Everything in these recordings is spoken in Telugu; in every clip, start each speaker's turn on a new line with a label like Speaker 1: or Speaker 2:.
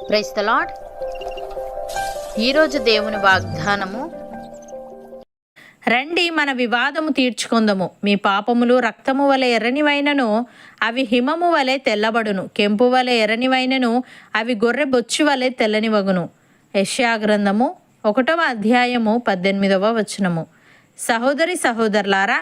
Speaker 1: Praise the lord. ఈరోజు దేవుని వాగ్దానము,
Speaker 2: రండి మన వివాదము తీర్చుకుందము. మీ పాపములు రక్తము వలె ఎర్రనివైనను అవి హిమము వలె తెల్లబడును. కెంపు వలె ఎర్రనివైనను అవి గొర్రె బొచ్చు వలె తెల్లనివగును. యెషయా గ్రంథము 1వ అధ్యాయము 18వ వచనము. సహోదరి సహోదరులారా,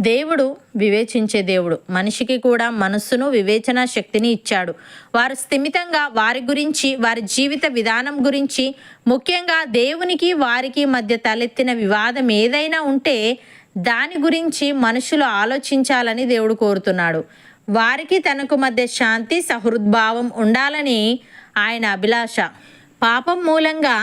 Speaker 2: దేవుడు వివేచించే దేవుడు. మనిషికి కూడా మనస్సును, వివేచన శక్తిని ఇచ్చాడు. వారు స్థిమితంగా వారి గురించి, వారి జీవిత విధానం గురించి, ముఖ్యంగా దేవునికి వారికి మధ్య తలెత్తిన వివాదం ఏదైనా ఉంటే దాని గురించి మనుషులు ఆలోచించాలని దేవుడు కోరుతున్నాడు. వారికి తనకు మధ్య శాంతి, సహృద్భావం ఉండాలని ఆయన అభిలాష. పాపం మూలంగా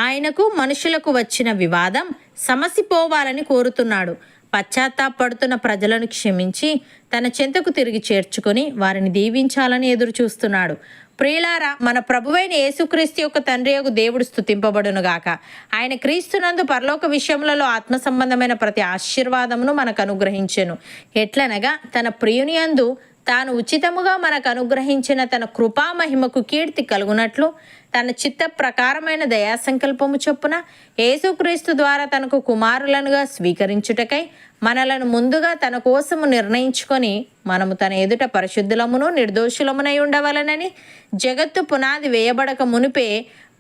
Speaker 2: ఆయనకు మనుషులకు వచ్చిన వివాదం సమసిపోవాలని కోరుతున్నాడు. పశ్చాత్తాపడుతున్న ప్రజలను క్షమించి తన చెంతకు తిరిగి చేర్చుకొని వారిని దీవించాలని ఎదురు చూస్తున్నాడు. ప్రియులారా, మన ప్రభువైన యేసుక్రీస్తు యొక్క తండ్రి యొక్క దేవుడు స్తుతింపబడునుగాక. ఆయన క్రీస్తునందు పరలోక విషయములలో ఆత్మ సంబంధమైన ప్రతి ఆశీర్వాదమును మనకు అనుగ్రహించెను. ఎట్లనగా తన ప్రియుని యందు తాను ఉచితముగా మనకు అనుగ్రహించిన తన కృపా మహిమకు కీర్తి కలుగునట్లు తన చిత్త ప్రకారమైన దయాసంకల్పము చొప్పున యేసుక్రీస్తు ద్వారా తనకు కుమారులనుగా స్వీకరించుటకై మనలను ముందుగా తన కోసము నిర్ణయించుకొని మనము తన ఎదుట పరిశుద్ధులమును నిర్దోషులమునై ఉండవలనని జగత్తు పునాది వేయబడక మునిపే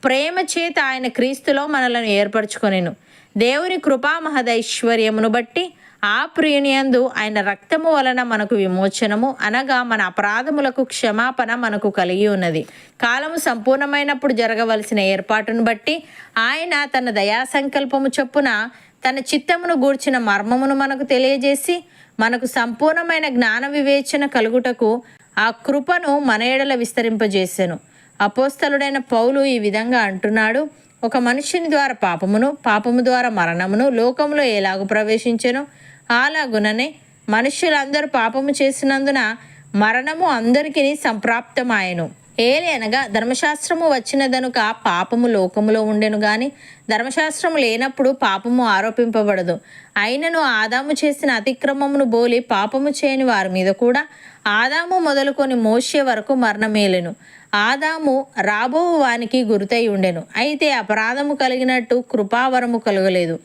Speaker 2: ప్రేమ చేత ఆయన క్రీస్తులో మనలను ఏర్పరచుకొనెను. దేవుని కృపా మహదైశ్వర్యమును బట్టి ఆ ప్రియుని యందు ఆయన రక్తము వలన మనకు విమోచనము, అనగా మన అపరాధములకు క్షమాపణ మనకు కలిగి ఉన్నది. కాలము సంపూర్ణమైనప్పుడు జరగవలసిన ఏర్పాటును బట్టి ఆయన తన దయా సంకల్పము చొప్పున తన చిత్తమును గూర్చిన మర్మమును మనకు తెలియజేసి మనకు సంపూర్ణమైన జ్ఞాన వివేచన కలుగుటకు ఆ కృపను మన ఎడల విస్తరింపజేసెను. అపోస్తలుడైన పౌలు ఈ విధంగా అంటున్నాడు: ఒక మనుష్యుని ద్వారా పాపము ద్వారా మరణమును లోకములో ఎలాగు ప్రవేశించెను, అలాగుననే మనుష్యులందరూ పాపము చేసినందున మరణము అందరికీ సంప్రాప్తమాయెను. ఏలనగా ధర్మశాస్త్రము వచ్చినదనుక పాపము లోకములో ఉండెను గాని ధర్మశాస్త్రము లేనప్పుడు పాపము ఆరోపింపబడదు. అయినను ఆదాము చేసిన అతిక్రమమును బోలి పాపము చేయని వారి మీద కూడా ఆదాము మొదలుకొని మోషే వరకు మరణమేలెను. ఆదాము రాబో వానికి గురుతై ఉండెను, అయితే అపరాధము కలిగినట్టు కృపావరము కలగలేదు.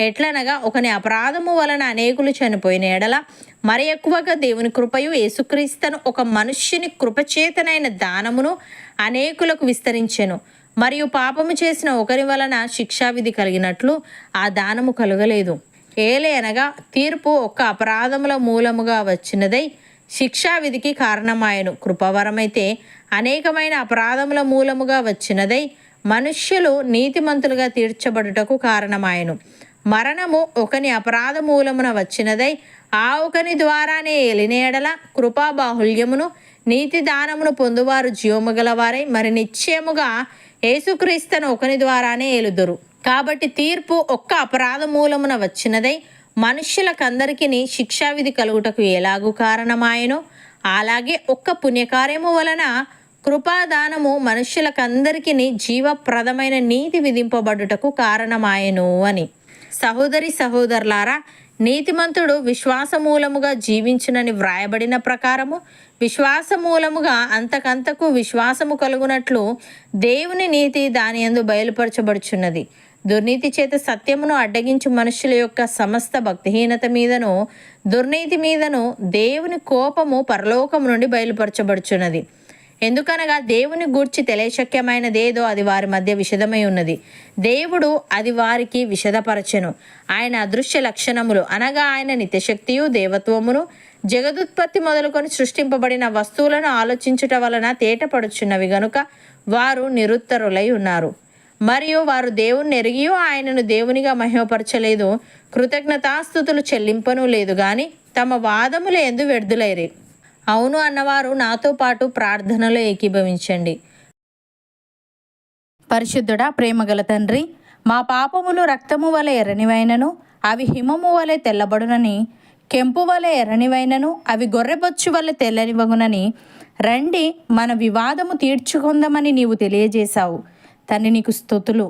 Speaker 2: ఎట్లనగా ఒకని అపరాధము వలన అనేకులు చనిపోయిన ఎడల మరి ఎక్కువగా దేవుని కృపయు యేసుక్రీస్తును ఒక మనుష్యుని కృపచేతనైన దానమును అనేకులకు విస్తరించెను. మరియు పాపము చేసిన ఒకరి వలన శిక్షావిధి కలిగినట్లు ఆ దానము కలగలేదు. ఏలయనగా తీర్పు ఒక్క అపరాధముల మూలముగా వచ్చినదై శిక్షావిధికి కారణమాయను. కృపావరమైతే అనేకమైన అపరాధముల మూలముగా వచ్చినదై మనుష్యులు నీతిమంతులుగా తీర్చబడుటకు కారణమాయను. మరణము ఒకని అపరాధ మూలమున వచ్చినదై ఆ ఒకని ద్వారానే ఏలిన ఎడల కృపా బాహుల్యమును నీతి దానమును పొందువారు జీవము గలవారై మరి నిశ్చయముగా యేసుక్రీస్తును ఒకని ద్వారానే ఏలుదురు. కాబట్టి తీర్పు ఒక్క అపరాధ మూలమున వచ్చినదై మనుష్యులకందరికీ శిక్షావిధి కలుగుటకు ఎలాగూ కారణమాయనో అలాగే ఒక్క పుణ్యకార్యము వలన కృపాదానము మనుష్యులకందరికీ జీవప్రదమైన నీతి విధింపబడుటకు కారణమాయను అని. సహోదరి సహోదరులారా, నీతిమంతుడు విశ్వాసమూలముగా జీవించునని వ్రాయబడిన ప్రకారము విశ్వాసమూలముగా అంతకంతకు విశ్వాసము కలుగునట్లు దేవుని నీతి దాని యందు బయలుపరచబడుచున్నది. దుర్నీతి చేత సత్యమును అడ్డగించు మనుషుల యొక్క సమస్త భక్తిహీనత మీదను దుర్నీతి మీదను దేవుని కోపము పరలోకము నుండి బయలుపరచబడుచున్నది. ఎందుకనగా దేవుని గూర్చి తెలియశక్యమైనదేదో అది వారి మధ్య విషదమై ఉన్నది. దేవుడు అది వారికి విషదపరచెను. ఆయన అదృశ్య లక్షణములు అనగా ఆయన నిత్యశక్తియు దేవత్వమును జగదుత్పత్తి మొదలుకొని సృష్టింపబడిన వస్తువులను ఆలోచించుట వలన తేటపడుచున్నవి గనుక వారు నిరుత్తరులై ఉన్నారు. మరియు వారు దేవుని ఎరిగియో ఆయనను దేవునిగా మహిమపరచలేదు, కృతజ్ఞతాస్తుతులు చెల్లింపను లేదు గాని తమ వాదములు యందు వ్యర్థులైరి. అవును అన్నవారు నాతో పాటు ప్రార్థనలో ఏకీభవించండి. పరిశుద్ధుడా, ప్రేమగల తండ్రి, మా పాపములు రక్తము వలె ఎర్రనివైనను అవి హిమము వలె తెల్లబడునని, కెంపు వలె ఎర్రనివైనను అవి గొర్రెబొచ్చు వలె తెల్లనివగునని రండి మన వివాదము తీర్చుకుందామని నీవు తెలియజేశావు. తండ్రి, నీకు స్తుతులు.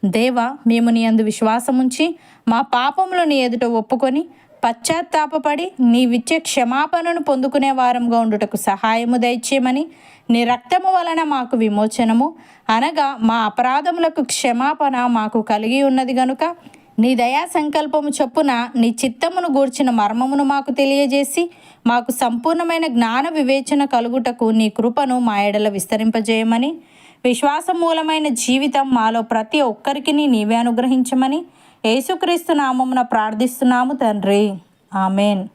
Speaker 2: దేవా, మేము నీ యందు విశ్వాసముంచి మా పాపములు నీ ఎదుట ఒప్పుకొని పశ్చాత్తాపపడి నీవిచ్చే క్షమాపణను పొందుకునే వారంగా ఉండుటకు సహాయము దయచేయమని, నీ రక్తము వలన మాకు విమోచనము అనగా మా అపరాధములకు క్షమాపణ మాకు కలిగి ఉన్నది గనుక, నీ దయా సంకల్పము చొప్పున నీ చిత్తమును గూర్చిన మర్మమును మాకు తెలియజేసి, మాకు సంపూర్ణమైన జ్ఞాన వివేచన కలుగుటకు నీ కృపను మా ఎడల విస్తరింపజేయమని, విశ్వాసమూలమైన జీవితం మాలో ప్రతి ఒక్కరికి నీవే అనుగ్రహించమని యేసుక్రీస్తు నామమున ప్రార్థిస్తున్నాము తండ్రి. ఆమెన్.